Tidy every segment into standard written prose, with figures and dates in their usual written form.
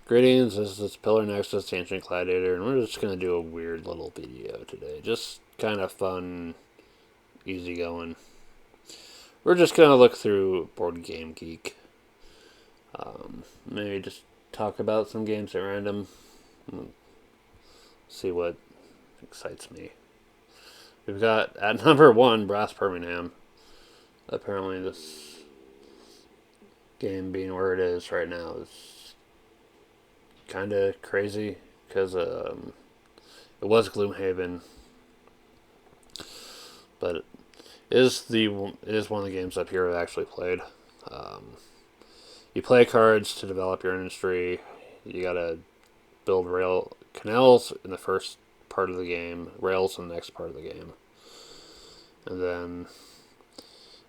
Greetings, this is Pillar Nexus, the Ancient Gladiator, and we're just going to do a weird little video today. Just kind of fun, easy going. We're just going to look through Board Game Geek. Maybe just talk about some games at random. See what excites me. We've got, at number 1, Brass Birmingham. Apparently this game being where it is right now is kind of crazy because it was Gloomhaven, but it is one of the games up here I've actually played. You play cards to develop your industry. You gotta build rail canals in the first part of the game, rails in the next part of the game, and then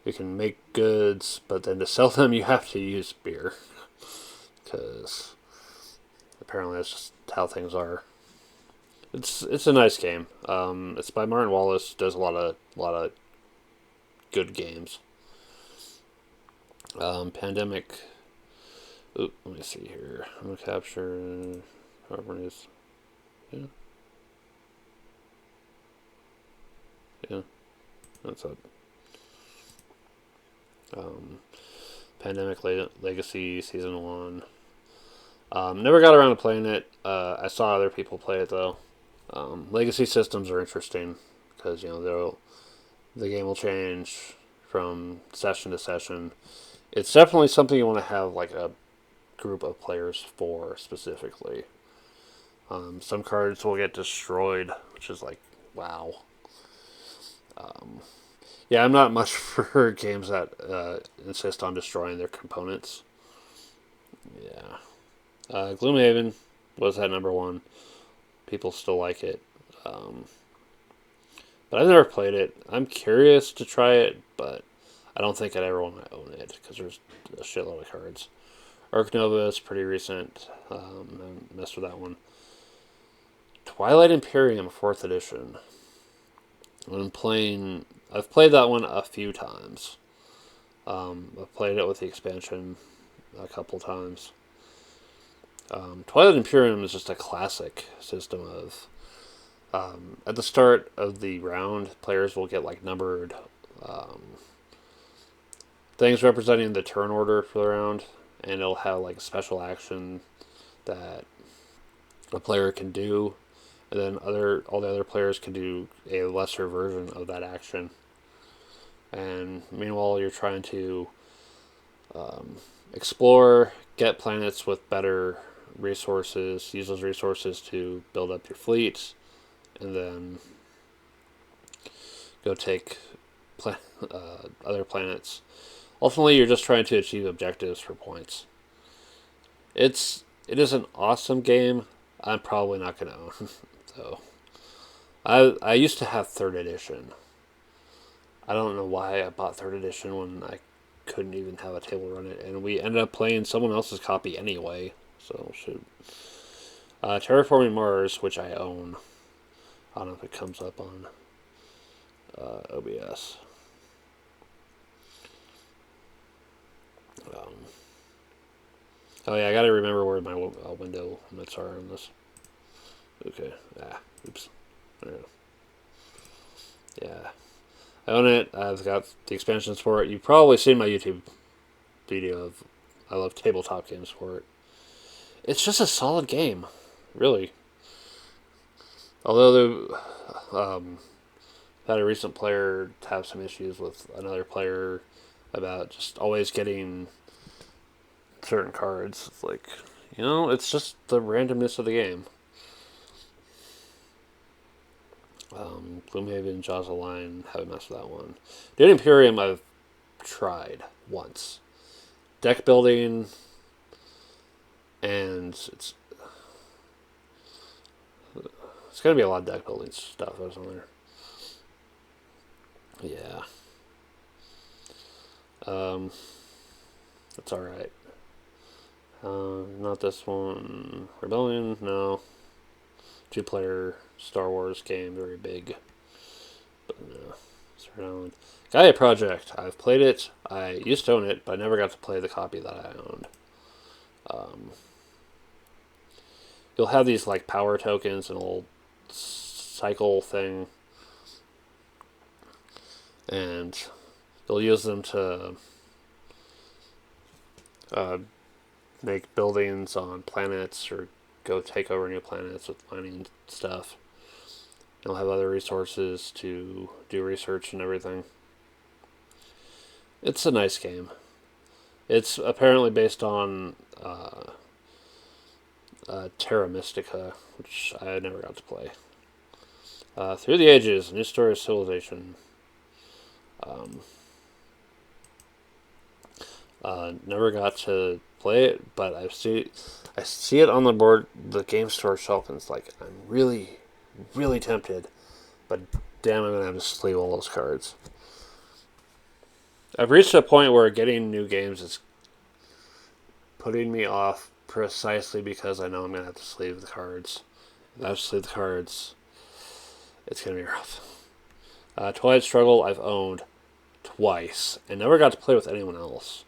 you can make goods. But then to sell them, you have to use beer because apparently that's just how things are. It's a nice game. It's by Martin Wallace. Does a lot of good games. Pandemic. Ooh, let me see here. I'm gonna capture properties. Yeah. Yeah. That's it. Pandemic Legacy Season 1. Never got around to playing it. I saw other people play it though. Legacy systems are interesting because the game will change from session to session. It's definitely something you want to have like a group of players for specifically. Some cards will get destroyed, which is like, wow. Yeah, I'm not much for games that insist on destroying their components. Yeah. Gloomhaven was at number 1. People still like it. But I've never played it. I'm curious to try it, but I don't think I'd ever want to own it because there's a shitload of cards. Arc Nova is pretty recent. I haven't messed with that one. Twilight Imperium 4th edition. I've played that one a few times. I've played it with the expansion a couple times. Twilight Imperium is just a classic system of... at the start of the round, players will get like numbered things representing the turn order for the round, and it'll have like a special action that a player can do, and then all the other players can do a lesser version of that action. And meanwhile, you're trying to explore, get planets with better resources, use those resources to build up your fleet, and then go take other planets. Ultimately, you're just trying to achieve objectives for points. It is an awesome game. I'm probably not going to own. So I used to have 3rd edition. I don't know why I bought 3rd edition when I couldn't even have a table run it, and we ended up playing someone else's copy anyway. So shoot. Terraforming Mars, which I own. I don't know if it comes up on OBS. Oh yeah, I gotta remember where my window limits are on this. Okay. Oops. There we go. Yeah. I own it. I've got the expansions for it. You've probably seen my YouTube video of I love tabletop games for it. It's just a solid game, really. Although had a recent player have some issues with another player about just always getting certain cards. It's like, it's just the randomness of the game. Gloomhaven, Jaws of Lion, haven't messed with that one. Dune Imperium I've tried once. Deck building, and it's going to be a lot of deck building stuff that's on there. Yeah. That's alright. Not this one. Rebellion, no. 2-player Star Wars game, very big. But no. Sword Island. Gaia Project, I've played it. I used to own it, but I never got to play the copy that I owned. you'll have these like power tokens and a little cycle thing, and you'll use them to make buildings on planets or go take over new planets with mining stuff. You'll have other resources to do research and everything. It's a nice game. It's apparently based on Terra Mystica, which I never got to play. Through the Ages, a new story of civilization. Never got to play it, but I see it on the game store shelf, and it's like I'm really, really tempted, but damn, I'm gonna have to sleeve all those cards. I've reached a point where getting new games is putting me off precisely because I know I'm gonna have to sleeve the cards. If I have to sleeve the cards, it's gonna be rough. Twilight Struggle I've owned twice and never got to play with anyone else.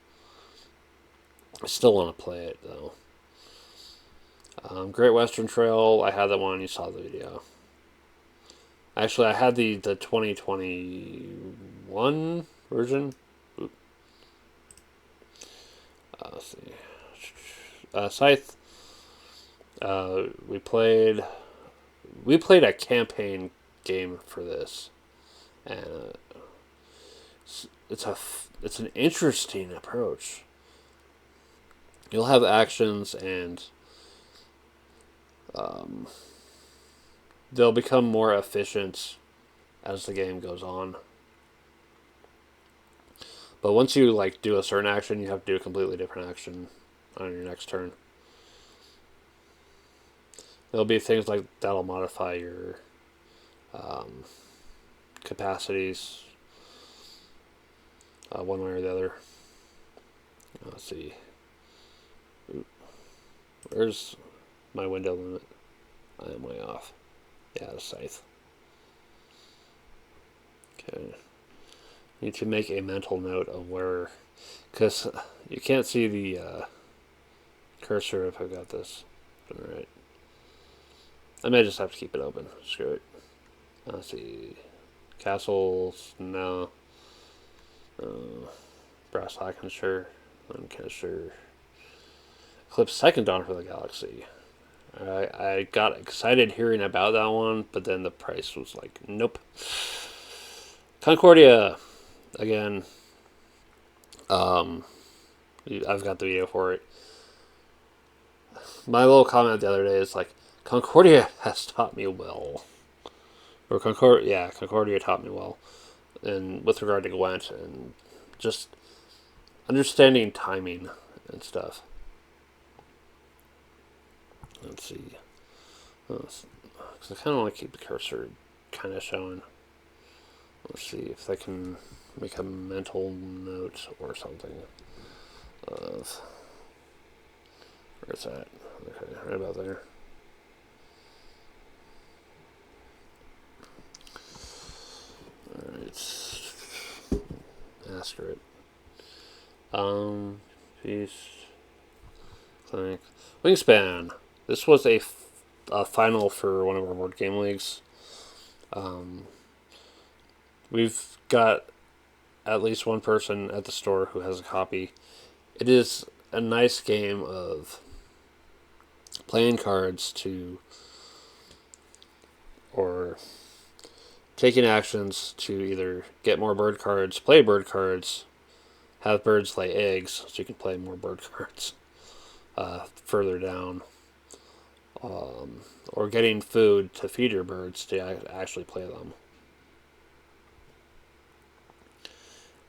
I still want to play it though. Great Western Trail, I had that one. You saw the video. Actually, I had the 2021 version. Let's see. Scythe. We played a campaign game for this, and it's an interesting approach. You'll have actions, and they'll become more efficient as the game goes on. But once you like do a certain action, you have to do a completely different action on your next turn. There'll be things like that'll modify your capacities one way or the other. Let's see. Where's my window limit? I am way off. Yeah, the Scythe. Okay. Need to make a mental note of where, because you can't see the cursor if I've got this. Alright. I may just have to keep it open. Screw it. Let's see. Castles, no. Brass Lancashire, Lancashire. Eclipse Second Dawn for the Galaxy. I got excited hearing about that one, but then the price was like, nope. Concordia, again. I've got the video for it. My little comment the other day is like, Concordia has taught me well. Or Concordia taught me well. And with regard to Gwent and just understanding timing and stuff. Let's see. Because I kind of want to keep the cursor kind of showing. Let's see if I can make a mental note or something of where it's at. Okay, right about there. Alright. Master it. Peace. Clank. Wingspan. This was a final for one of our board game leagues. We've got at least one person at the store who has a copy. It is a nice game of playing cards or taking actions to either get more bird cards, play bird cards, have birds lay eggs so you can play more bird cards further down, or getting food to feed your birds to actually play them.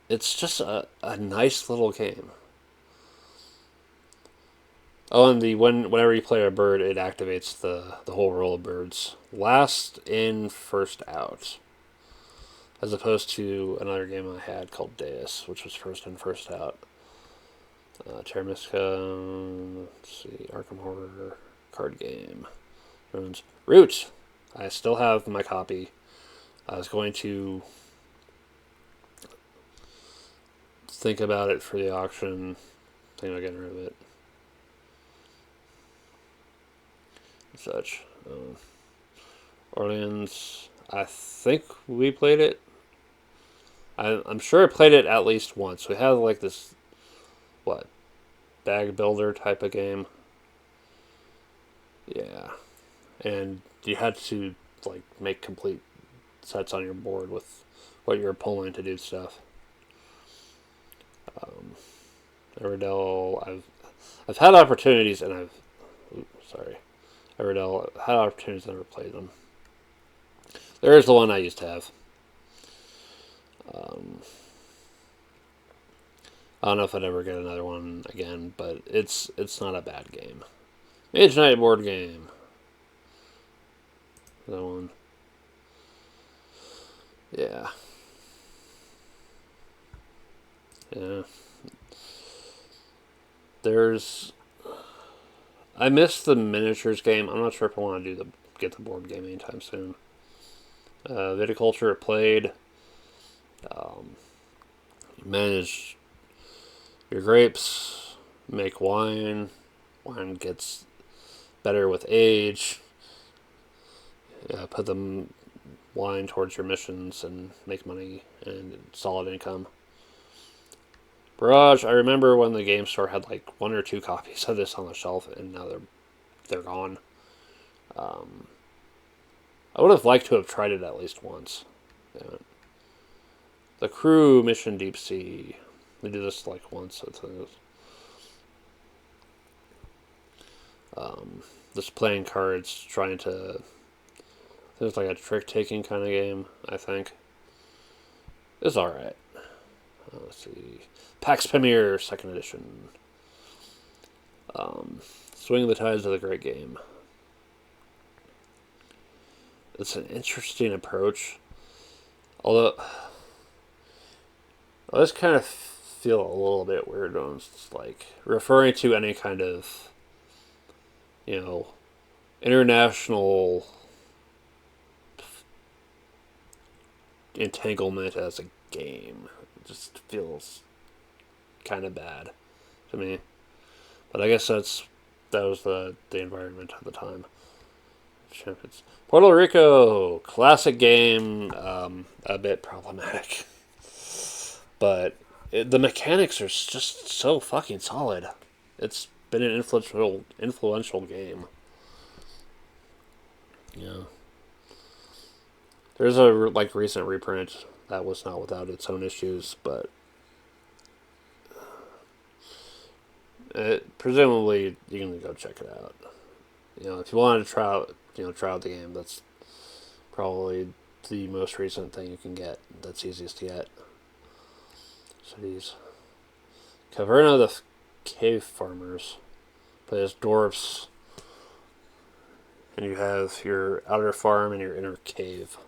It's just a nice little game. Oh, and whenever you play a bird, it activates the whole roll of birds. Last in, first out. As opposed to another game I had called Deus, which was first in, first out. Terra Mystica, let's see, Arkham Horror, card game. Runes. Root! I still have my copy. I was going to think about it for the auction. Think about getting rid of it. such. Orleans, I think we played it. I'm sure I played it at least once. We had like this, what, bag builder type of game. Yeah. And you had to like make complete sets on your board with what you're pulling to do stuff. Everdell, I've had opportunities and Everdell, I've had opportunities and never played them. There is the one I used to have. I don't know if I'd ever get another one again, but it's not a bad game. Mage Knight board game. That one. Yeah. Yeah. There's. I missed the miniatures game. I'm not sure if I want to get the board game anytime soon. Viticulture played. Manage your grapes. Make wine. Wine gets better with age. Put them wine towards your missions and make money and solid income. Barrage, I remember when the game store had like 1 or 2 copies of this on the shelf, and now they're gone. I would have liked to have tried it at least once. Yeah. The Crew Mission Deep Sea. They do this like once. Just playing cards, trying to. It's like a trick taking kind of game, I think. It's alright. Let's see. PAX Premier 2nd Edition. Swing the Tides of the Great Game. It's an interesting approach. Although, I just kind of feel a little bit weird when it's like referring to any kind of, international entanglement as a game. It just feels kind of bad to me. But I guess that was the environment at the time. Puerto Rico, classic game, a bit problematic. But the mechanics are just so fucking solid. It's been an influential game. Yeah. There's a recent reprint that was not without its own issues, but presumably you can go check it out. If you wanted to try out the game, that's probably the most recent thing you can get. That's easiest to get. Cities. Caverna the Cave Farmers. Play as dwarfs. And you have your outer farm and your inner cave.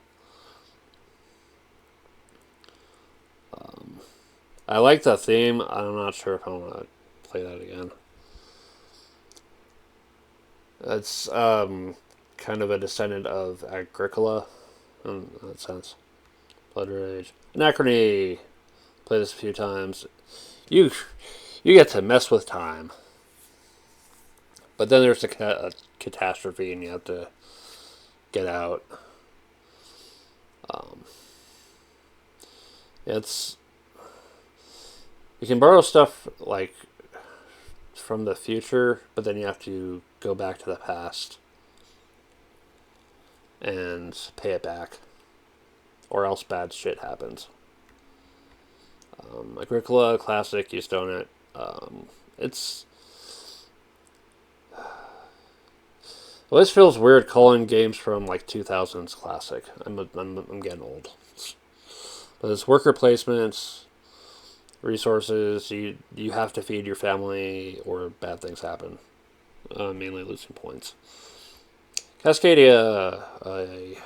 I like that theme. I'm not sure if I want to play that again. It's kind of a descendant of Agricola in that sense. Blood Rage. Anachrony. Play this a few times. You get to mess with time. But then there's a catastrophe and you have to get out. It's... You can borrow stuff like from the future, but then you have to go back to the past and pay it back, or else bad shit happens. Agricola classic, used to own it. It's this feels weird calling games from like 2000s classic. I'm getting old, but it's worker placements. Resources, you have to feed your family or bad things happen. Mainly losing points. Cascadia, a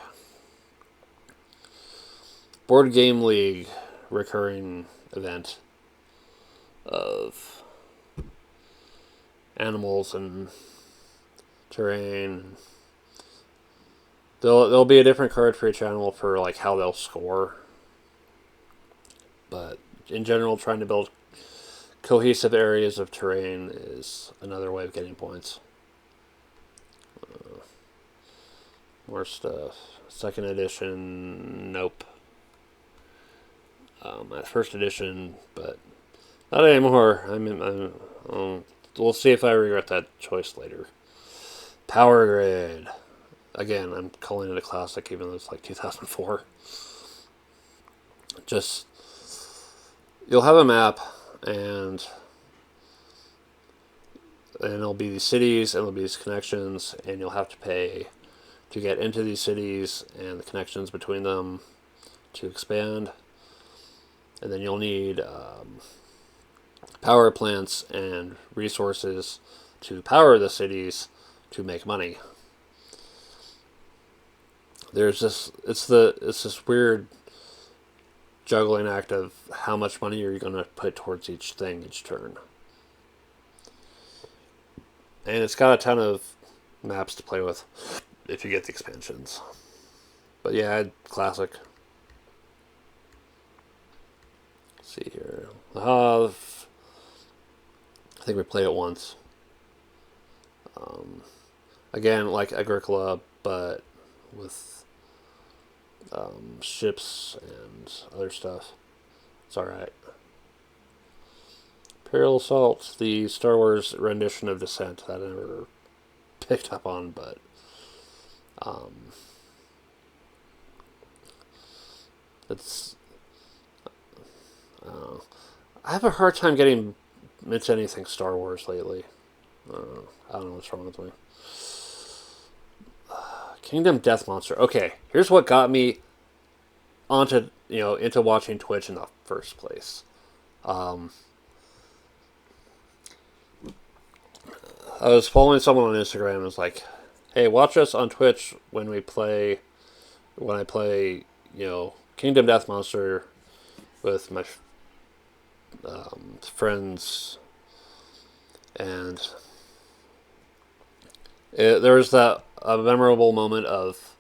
board game league recurring event of animals and terrain. There'll be a different card for each animal for like how they'll score. But in general, trying to build cohesive areas of terrain is another way of getting points. More stuff. Second edition, nope. At first edition, but not anymore. We'll see if I regret that choice later. Power Grid. Again, I'm calling it a classic, even though it's like 2004. Just, you'll have a map, and it'll be these cities, and it'll be these connections, and you'll have to pay to get into these cities and the connections between them to expand. And then you'll need power plants and resources to power the cities to make money. There's it's this weird juggling act of how much money you're going to put towards each thing each turn. And it's got a ton of maps to play with if you get the expansions. But yeah, classic. Let's see here. I think we played it once. Again, like Agricola, but with ships and other stuff. It's alright. Imperial Assault, the Star Wars rendition of Descent that I never picked up on, but it's I have a hard time getting into anything Star Wars lately. I don't know what's wrong with me. Kingdom Death Monster. Okay, here's what got me into watching Twitch in the first place. I was following someone on Instagram and was like, "Hey, watch us on Twitch when I play, Kingdom Death Monster with my friends." And there was a memorable moment of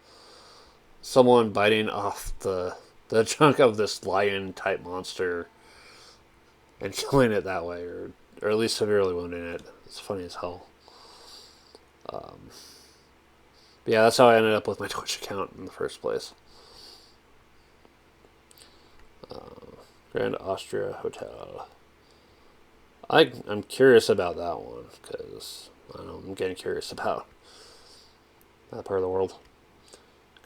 someone biting off the chunk of this lion type monster and killing it that way, or at least severely wounding it. It's funny as hell. But yeah, that's how I ended up with my Twitch account in the first place. Grand Austria Hotel. I'm curious about that one because I'm getting curious about that part of the world.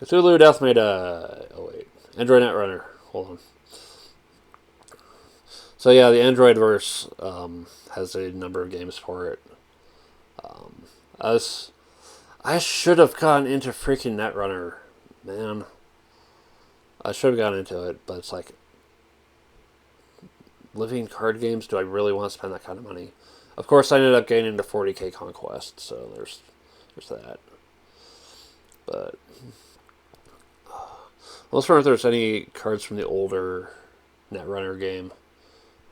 Cthulhu Death May Die. Oh wait, Android Netrunner. Hold on. So yeah, the Android verse has a number of games for it. I should have gotten into freaking Netrunner, man. I should have gotten into it, but it's like, living card games, do I really want to spend that kind of money? Of course, I ended up getting into 40k Conquest, so there's that. But I was wondering if there's any cards from the older Netrunner game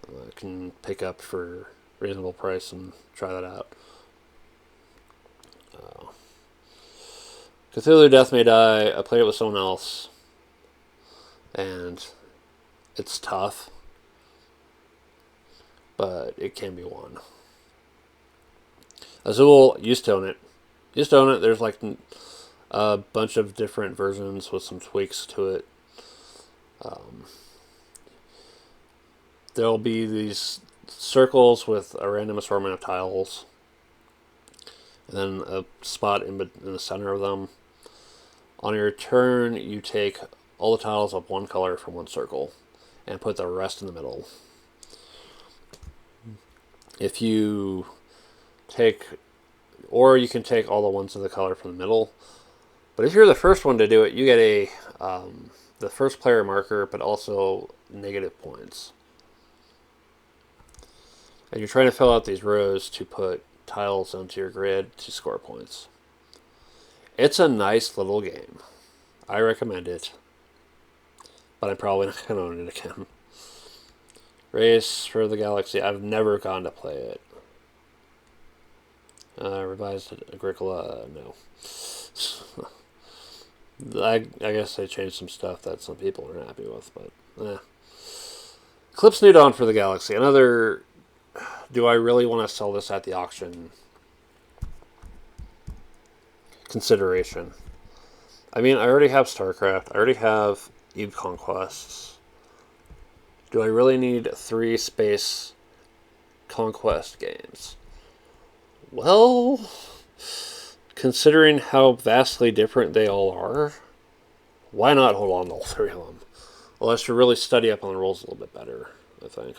I can pick up for reasonable price and try that out. Cthulhu Death May Die. I played it with someone else, and it's tough, but it can be won. Azul used to own it. There's like a bunch of different versions with some tweaks to it. There'll be these circles with a random assortment of tiles, and then a spot in the center of them. On your turn, you take all the tiles of one color from one circle and put the rest in the middle. If you take, or you can take all the ones of the color from the middle. But if you're the first one to do it, you get the first player marker, but also negative points. And you're trying to fill out these rows to put tiles onto your grid to score points. It's a nice little game. I recommend it. But I'm probably not going to own it again. Race for the Galaxy. I've never gone to play it. Revised Agricola. No. I guess they changed some stuff that some people are happy with, but Eclipse New Dawn for the Galaxy. Another, do I really want to sell this at the auction consideration? I mean, I already have StarCraft. I already have Eve Conquests. Do I really need 3 space conquest games? Well, considering how vastly different they all are, why not hold on to all 3 of them? Well, I should really study up on the rules a little bit better, I think.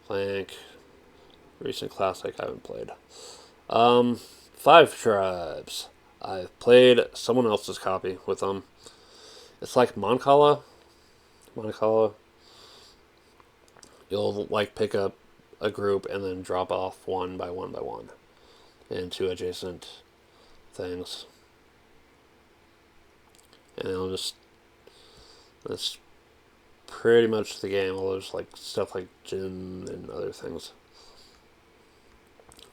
Plank, recent classic I haven't played. 5 Tribes. I've played someone else's copy with them. It's like Moncala. Moncala. You'll like pick up a group and then drop off one by one into adjacent things, and it'll just that's pretty much the game. Well, there's like stuff like gym and other things.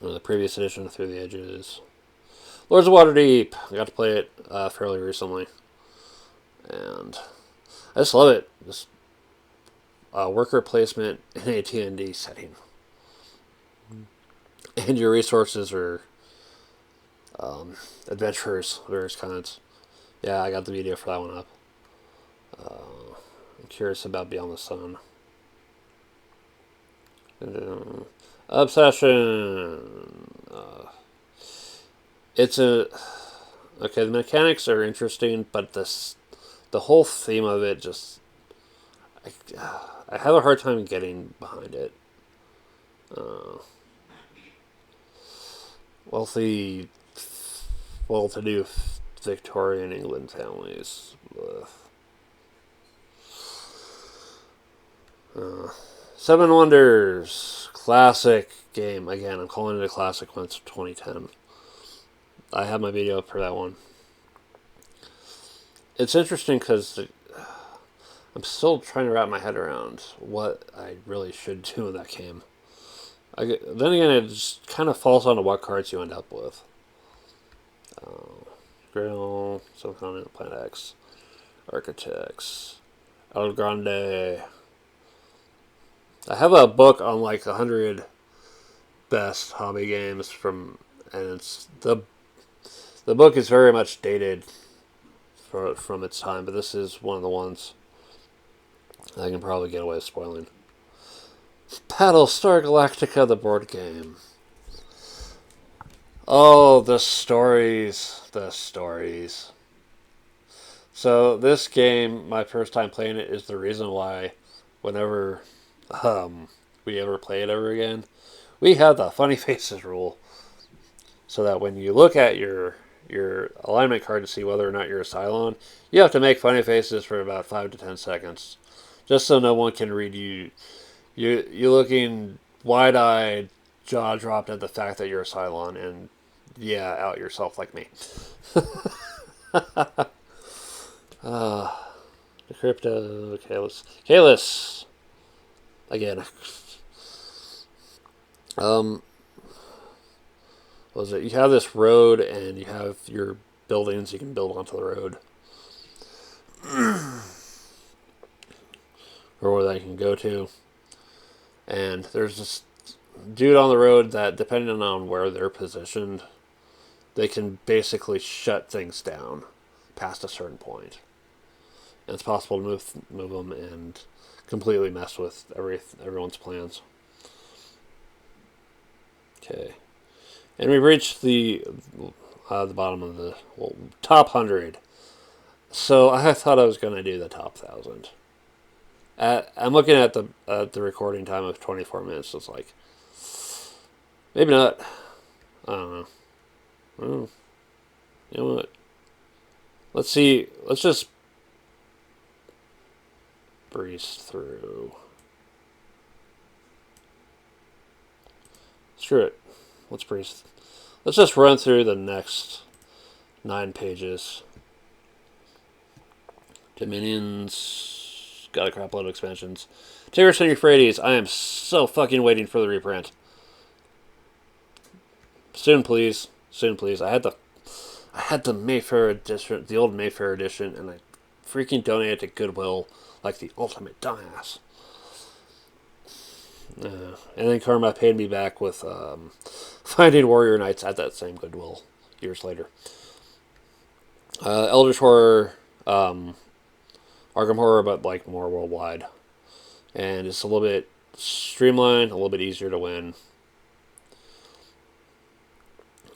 The previous edition, Through the Edges. Lords of Waterdeep. I got to play it fairly recently, and I just love it. Just worker placement in a T&D setting, and your resources are adventurers of various kinds. Yeah, I got the video for that one up. I'm curious about Beyond the Sun. Obsession. It's a okay. The mechanics are interesting, but the whole theme of it just I have a hard time getting behind it. Wealthy, well-to-do Victorian England families. Seven Wonders, classic game. Again, I'm calling it a classic when it's 2010. I have my video for that one. It's interesting because I'm still trying to wrap my head around what I really should do in that game. Then again, it just kind of falls onto what cards you end up with. Grill, Subcontinent, Planet X, Architects, El Grande. I have a book on like 100 best hobby games and it's the book is very much dated from its time, but this is one of the ones I can probably get away with spoiling. Battlestar Galactica, the board game. Oh, the stories. The stories. So, this game, my first time playing it, is the reason why, whenever we ever play it ever again, we have the funny faces rule. So that when you look at your alignment card to see whether or not you're a Cylon, you have to make funny faces for about 5 to 10 seconds. Just so no one can read you. You're looking wide-eyed, jaw-dropped at the fact that you're a Cylon, and yeah, out yourself like me. The Crypto, Kalis. Again. What was it? You have this road, and you have your buildings you can build onto the road. Or where they can go to. And there's this dude on the road that, depending on where they're positioned, they can basically shut things down past a certain point. And it's possible to move them and completely mess with everyone's plans. Okay. And we've reached the bottom of the top 100. So I thought I was going to do the top 1,000. I'm looking at the recording time of 24 minutes. So it's like, maybe not. I don't know. Well, you know what? Let's see. Let's just breeze through. Screw it. Let's breeze. Let's just run through the next 9 pages. Dominions. Got a crap load of expansions. Tigris and Euphrates. I am so fucking waiting for the reprint. Soon, please. Soon, please. I had the Mayfair edition, the old Mayfair edition, and I freaking donated to Goodwill like the ultimate dumbass. And then Karma paid me back with Finding Warrior Knights at that same Goodwill years later. Eldritch Horror, Arkham Horror, but like more worldwide, and it's a little bit streamlined, a little bit easier to win.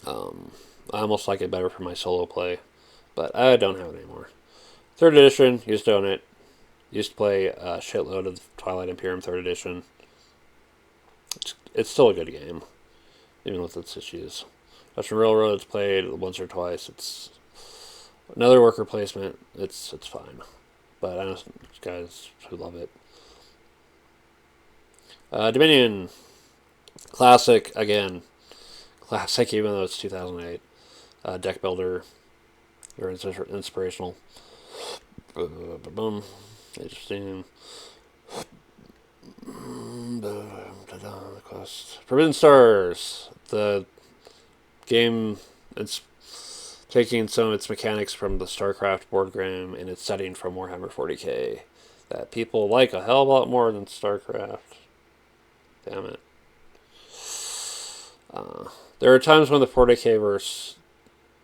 I almost like it better for my solo play, but I don't have it anymore. Third edition, used to own it. Used to play a shitload of Twilight Imperium third edition. It's still a good game, even with its issues. Russian Railroad's played once or twice. It's another worker placement. It's fine, but I know some guys who love it. Dominion, classic again, classic even though it's 2008. Deck builder, very inspirational. Boom, interesting. Forbidden Stars, the game. It's taking some of its mechanics from the StarCraft board game and its setting from Warhammer 40k that people like a hell of a lot more than StarCraft. Damn it. There are times when the 40k verse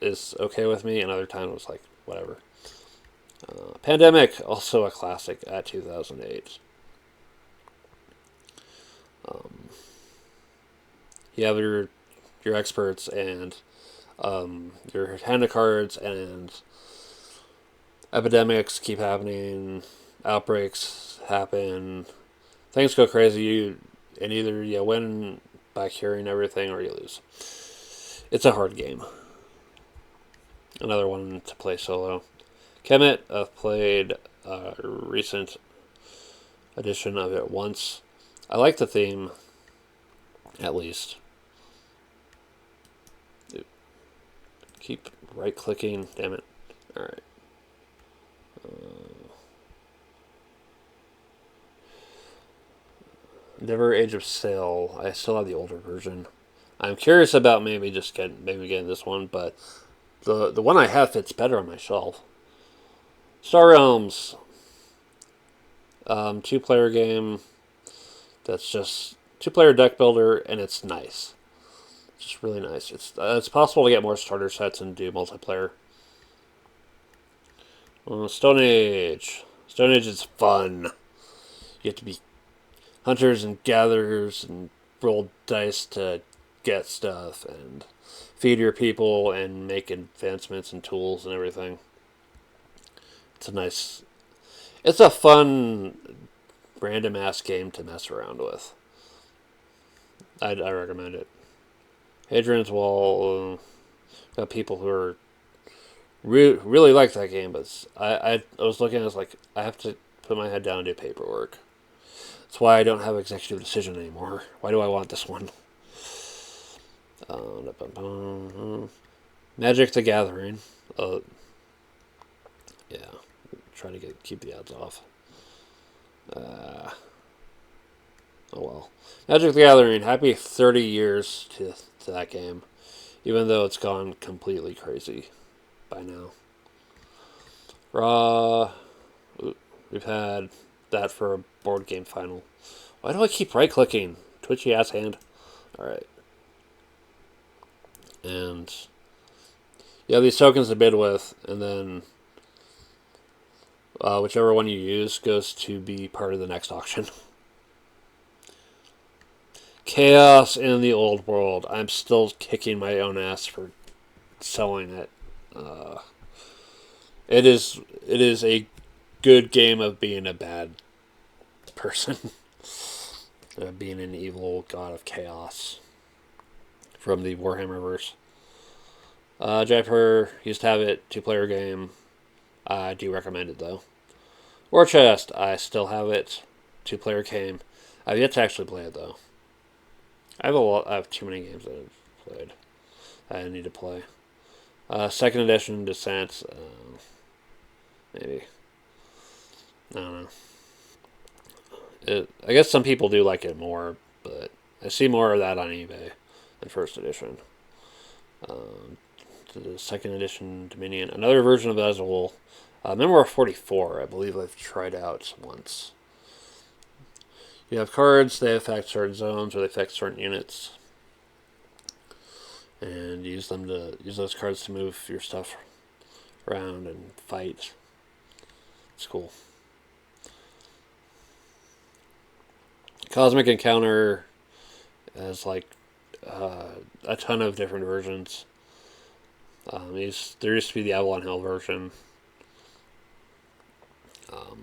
is okay with me, and other times it's like, whatever. Pandemic, also a classic at 2008. You have your experts and your hand of cards, and epidemics keep happening, outbreaks happen, things go crazy. And either you win by curing everything or you lose. It's a hard game. Another one to play solo. Kemet, I've played a recent edition of it once. I like the theme, at least. Keep right clicking, damn it. Alright. Never Age of Sail. I still have the older version. I'm curious about maybe getting this one, but the one I have fits better on my shelf. Star Realms, 2-player game. That's just 2-player deck builder, and it's nice. It's just really nice. It's possible to get more starter sets and do multiplayer. Stone Age. Stone Age is fun. You have to be hunters and gatherers and roll dice to get stuff and feed your people and make advancements and tools and everything. It's a fun random ass game to mess around with. I recommend it. Hadrian's Wall, got people who are really like that game, but I was looking, I was like, I have to put my head down and do paperwork. That's why I don't have executive decision anymore. Why do I want this one? Magic the Gathering. Yeah, trying to keep the odds off. Oh well. Magic the Gathering. Happy 30 years to that game, even though it's gone completely crazy by now. Raw. We've had that for a board game final. Why do I keep right clicking? Twitchy ass hand. Alright. And you have these tokens to bid with, and then whichever one you use goes to be part of the next auction. Chaos in the Old World. I'm still kicking my own ass for selling it. It is a good game of being a bad person. Being an evil god of chaos from the Warhammer verse. Jaipur used to have it, 2-player game. I do recommend it though. War Chest, I still have it, 2-player game. I've yet to actually play it though. I have too many games that I've played. I need to play. Second edition Descent, maybe. I don't know. I guess some people do like it more, but I see more of that on eBay than first edition. The second edition Dominion, another version of it as a whole. Memoir 44, I believe I've tried out once. You have cards, they affect certain zones or they affect certain units. And use those cards to move your stuff around and fight. It's cool. Cosmic Encounter has like a ton of different versions. There used to be the Avalon Hill version. You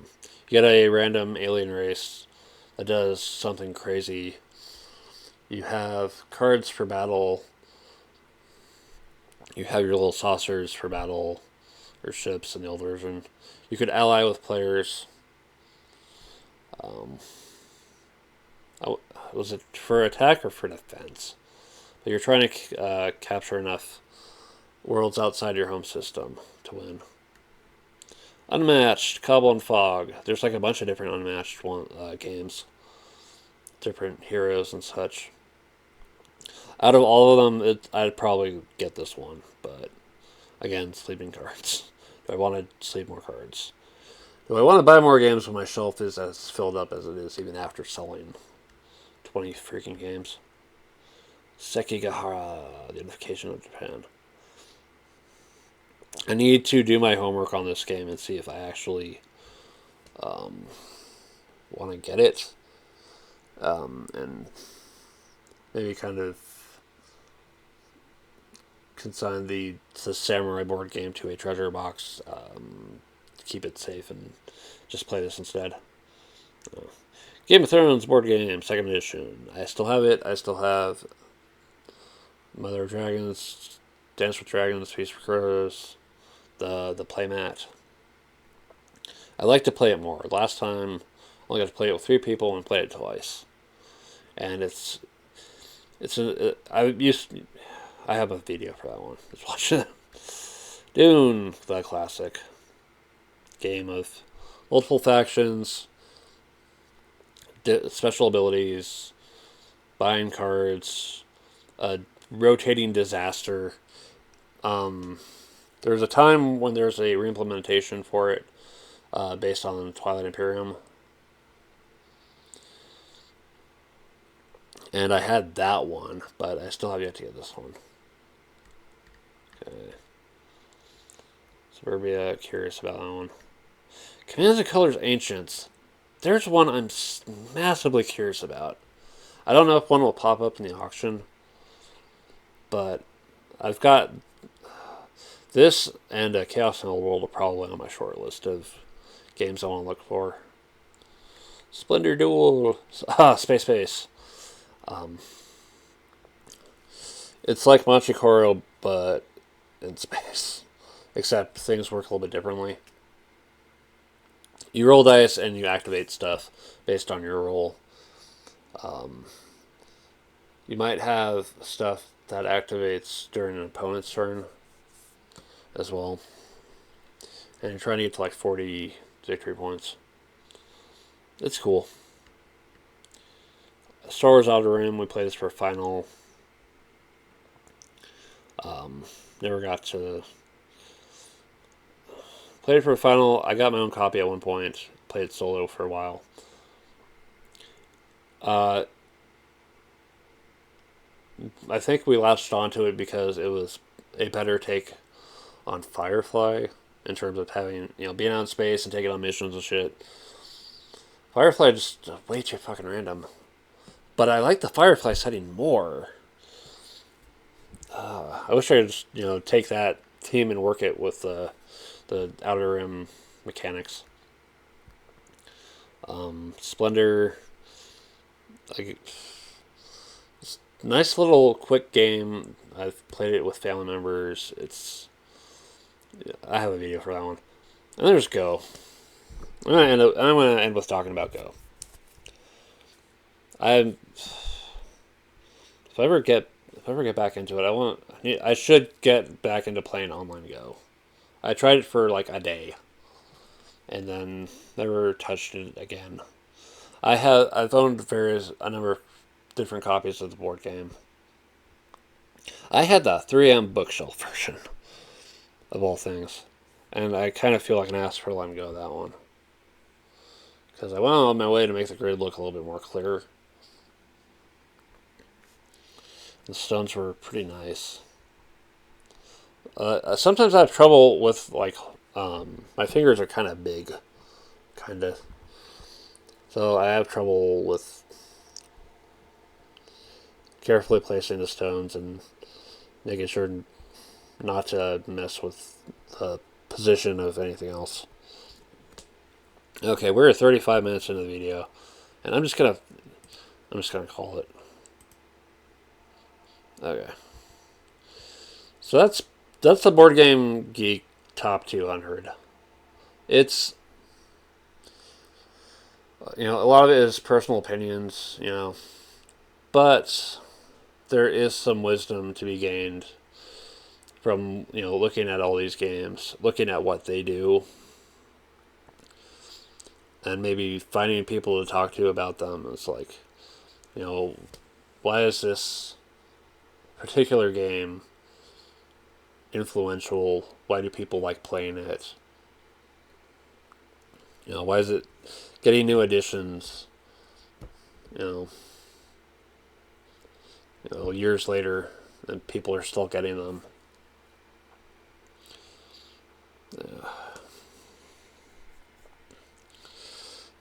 get a random alien race that does something crazy. You have cards for battle. You have your little saucers for battle, or ships in the old version. You could ally with players. Um, was it for attack or for defense? But you're trying to capture enough worlds outside your home system to win. Unmatched, Cobble and Fog. There's like a bunch of different unmatched games, different heroes and such. Out of all of them, I'd probably get this one, but again, sleeping cards. Do I want to sleep more cards? Do I want to buy more games when my shelf is as filled up as it is, even after selling 20 freaking games? Sekigahara, the Unification of Japan. I need to do my homework on this game and see if I actually want to get it. And maybe kind of consign the Samurai board game to a treasure box to keep it safe and just play this instead. Game of Thrones board game, 2nd edition. I still have it. I still have Mother of Dragons, Dance with Dragons, Feast for Crows, the playmat. I like to play it more. Last time, I only got to play it with 3 people and play it twice. And I have a video for that one. Let's watch it. Dune, the classic game of multiple factions, special abilities, buying cards, a rotating disaster. There's a time when there's a reimplementation for it based on Twilight Imperium. And I had that one, but I still have yet to get this one. Okay. Suburbia, curious about that one. Commands and Colors Ancients. There's one I'm massively curious about. I don't know if one will pop up in the auction, but I've got this and Chaos in the World are probably on my short list of games I want to look for. Splendor Duel. Space. It's like Manchikoro, but in space. Except things work a little bit differently. You roll dice and you activate stuff based on your roll. You might have stuff that activates during an opponent's turn as well. And you're trying to get to like 40 victory points. It's cool. Star Wars Outer Rim, we played this for final. Never got to play it for a final. I got my own copy at one point. Played it solo for a while. I think we latched onto it because it was a better take on Firefly in terms of having, being out in space and taking on missions and shit. Firefly just way too fucking random. But I like the Firefly setting more. I wish I could just, take that theme and work it with the Outer Rim mechanics. Splendor, like, nice little quick game. I've played it with family members. I have a video for that one. And there's Go. I'm gonna end with talking about Go. If I ever get back into it, I should get back into playing online Go. I tried it for like a day, and then never touched it again. I've owned a number of different copies of the board game. I had the 3M bookshelf version, of all things, and I kind of feel like an ass for letting go of that one because I went on my way to make the grid look a little bit more clear. The stones were pretty nice. Sometimes I have trouble with like my fingers are kind of big, kind of. So I have trouble with carefully placing the stones and making sure not to mess with the position of anything else. Okay, we're at 35 minutes into the video, and I'm just gonna call it. Okay, so that's the Board Game Geek top 200. It's a lot of it is personal opinions, but there is some wisdom to be gained from looking at all these games, looking at what they do, and maybe finding people to talk to about them. It's like, why is this particular game influential? Why do people like playing it? Why is it getting new editions? Years later, and people are still getting them.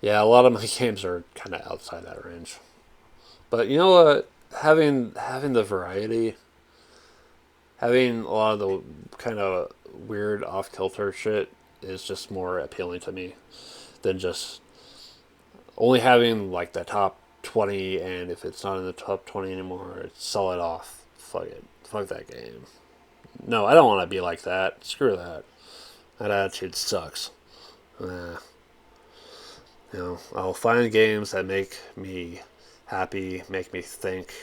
Yeah, a lot of my games are kind of outside that range. But you know what? Having the variety, having a lot of the kind of weird off kilter shit is just more appealing to me than just only having like the top 20, and if it's not in the top 20 anymore, sell it off. Fuck it. Fuck that game. No, I don't want to be like that. Screw that. That attitude sucks. I'll find games that make me happy, make me think,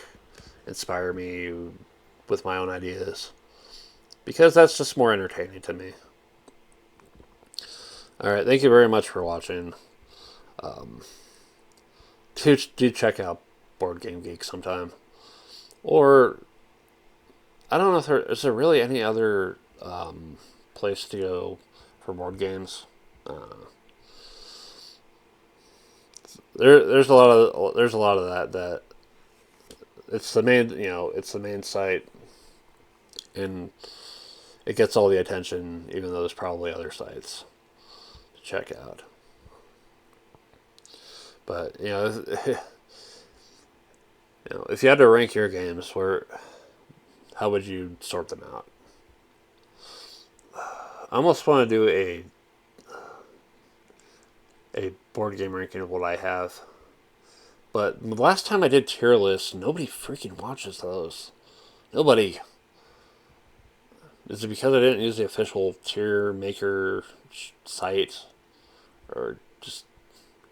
inspire me with my own ideas. Because that's just more entertaining to me. Alright, thank you very much for watching. Do check out Board Game Geek sometime. Or, I don't know if is there really any other place to go for board games. There's a lot of that it's the main site, and it gets all the attention, even though there's probably other sites to check out. But if you had to rank your games, how would you sort them out? I almost want to do a board game ranking of what I have. But the last time I did tier lists, nobody freaking watches those. Nobody. Is it because I didn't use the official tier maker site? Or just,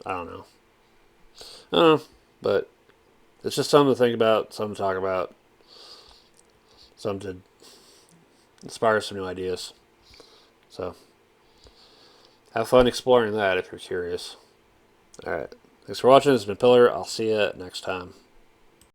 I don't know. I don't know. But it's just something to think about, something to talk about, something to inspire some new ideas. So, have fun exploring that if you're curious. Alright. Thanks for watching. This has been Pillar. I'll see you next time.